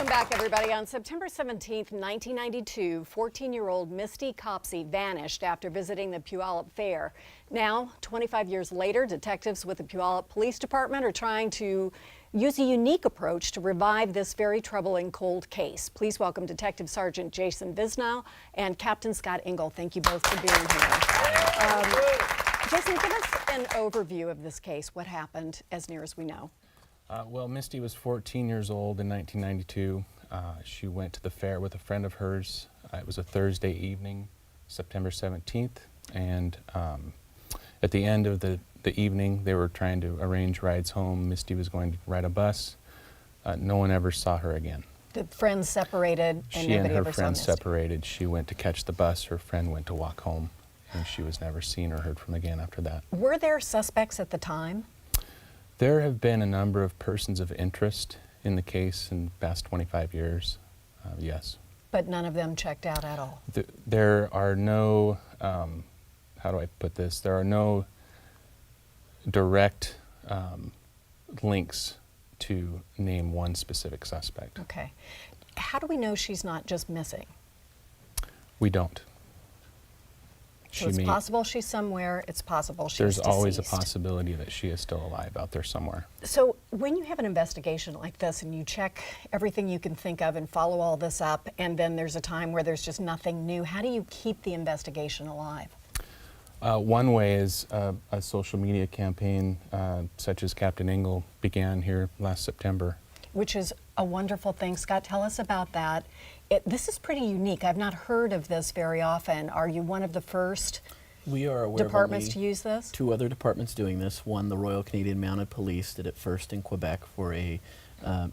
Welcome back, everybody. On September 17th, 1992, 14-year-old Misty Copsey vanished after visiting the Puyallup Fair. Now, 25 years later, detectives with the Puyallup Police Department are trying to use a unique approach to revive this very troubling cold case. Please welcome Detective Sergeant Jason Visnow and Captain Scott Engle. Thank you both for being here. Jason, give us an overview of this case. What happened, as near as we know? Well, Misty was 14 years old in 1992. She went to the fair with a friend of hers. It was a Thursday evening, September 17th, and at the end of the evening, they were trying to arrange rides home. Misty was going to ride a bus. No one ever saw her again. The friends separated, and she and nobody her ever saw friends Misty. separated. She went to catch the bus. Her friend went to walk home, and she was never seen or heard from again after that. Were there suspects at the time? There have been a number of persons of interest in the case in the past 25 years, yes. But none of them checked out at all? There are no, how do I put this? There are no direct links to name one specific suspect. Okay. How do we know she's not just missing? We don't. So it's possible she's somewhere, it's possible she's There's deceased. always a possibility that she is still alive out there somewhere. So when you have an investigation like this and you check everything you can think of and follow all this up, and then there's a time where there's just nothing new, how do you keep the investigation alive? One way is a social media campaign such as Captain Engle began here last September. Which is a wonderful thing. Scott, tell us about that. This is pretty unique. I've not heard of this very often. Are you one of the first We are aware departments of to use this? two other departments doing this. One, the Royal Canadian Mounted Police, did it first in Quebec for a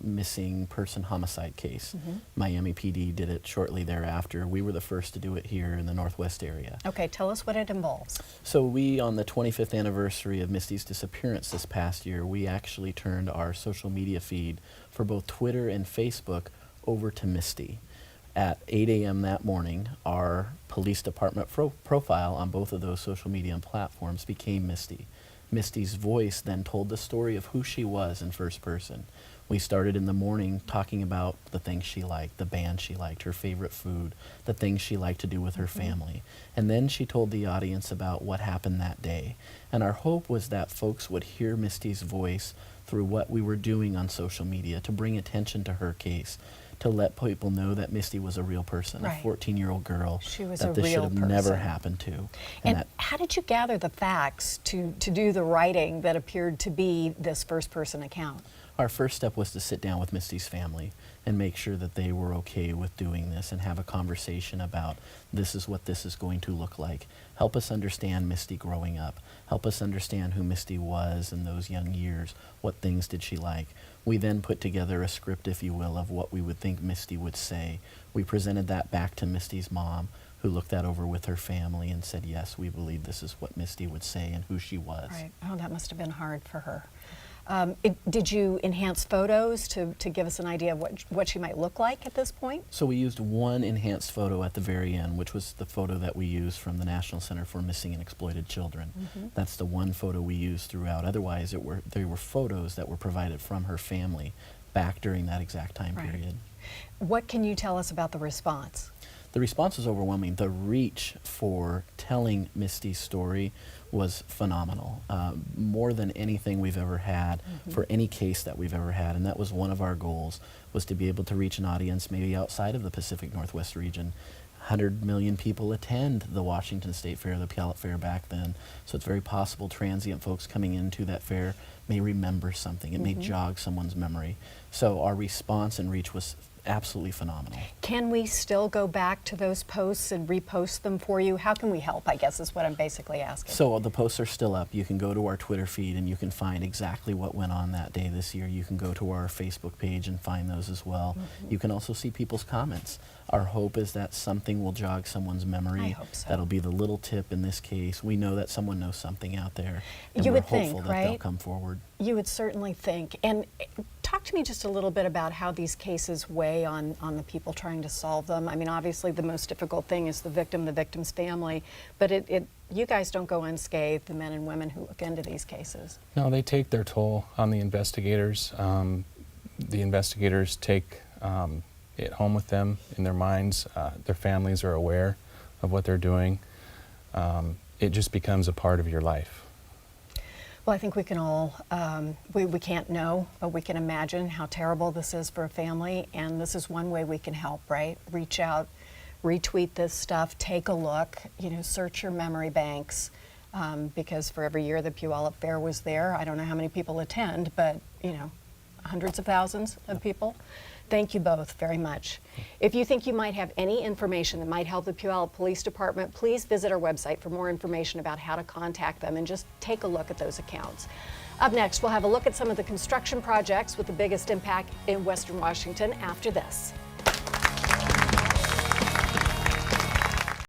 missing person homicide case. Miami PD did it shortly thereafter. We were the first to do it here in the Northwest area. Okay, tell us what it involves. So we, on the 25th anniversary of Misty's disappearance this past year, we actually turned our social media feed for both Twitter and Facebook over to Misty. At 8 a.m. that morning, our police department profile on both of those social media platforms became Misty. Misty's voice then told the story of who she was in first person. We started in the morning talking about the things she liked, the band she liked, her favorite food, the things she liked to do with her family. And then she told the audience about what happened that day. And our hope was that folks would hear Misty's voice through what we were doing on social media to bring attention to her case, to let people know that Misty was a real person, Right. a 14-year-old girl She was that a this real should have never person. happened to. And how did you gather the facts to do the writing that appeared to be this first-person account? Our first step was to sit down with Misty's family and make sure that they were okay with doing this and have a conversation about this is what this is going to look like. Help us understand Misty growing up. Help us understand who Misty was in those young years. What things did she like? We then put together a script, if you will, of what we would think Misty would say. We presented that back to Misty's mom, who looked that over with her family and said, yes, we believe this is what Misty would say and who she was. Right. Oh, that must have been hard for her. Did you enhance photos to give us an idea of what she might look like at this point? So we used one enhanced photo at the very end, which was the photo that we used from the National Center for Missing and Exploited Children. That's the one photo we used throughout. Otherwise, they were photos that were provided from her family back during that exact time period. What can you tell us about the response? The response was overwhelming. The reach for telling Misty's story was phenomenal, more than anything we've ever had for any case that we've ever had, and that was one of our goals, was to be able to reach an audience maybe outside of the Pacific Northwest region. 100 million people attend the Washington State Fair, the Puyallup Fair back then, so it's very possible transient folks coming into that fair may remember something. It may jog someone's memory. So our response and reach was absolutely phenomenal. Can we still go back to those posts and repost them for you? How can we help, I guess, is what I'm basically asking. So the posts are still up. You can go to our Twitter feed and you can find exactly what went on that day this year. You can go to our Facebook page and find those as well. You can also see people's comments. Our hope is that something will jog someone's memory. I hope so. That'll be the little tip in this case. We know that someone knows something out there, and You we're would think, hopeful that they'll right? come forward. You would certainly think. And talk to me just a little bit about how these cases weigh on the people trying to solve them. I mean, obviously the most difficult thing is the victim, the victim's family, but you guys don't go unscathed, the men and women who look into these cases. No, they take their toll on the investigators. The investigators take at home with them in their minds. Their families are aware of what they're doing. It just becomes a part of your life. Well, I think we can all, we can't know, but we can imagine how terrible this is for a family, and this is one way we can help, right? Reach out, retweet this stuff, take a look, you know, search your memory banks, because for every year the Puyallup Fair was there, I don't know how many people attend, but, you know, hundreds of thousands of people. Thank you both very much. If you think you might have any information that might help the Puyallup Police Department, please visit our website for more information about how to contact them and just take a look at those accounts. Up next, we'll have a look at some of the construction projects with the biggest impact in Western Washington after this.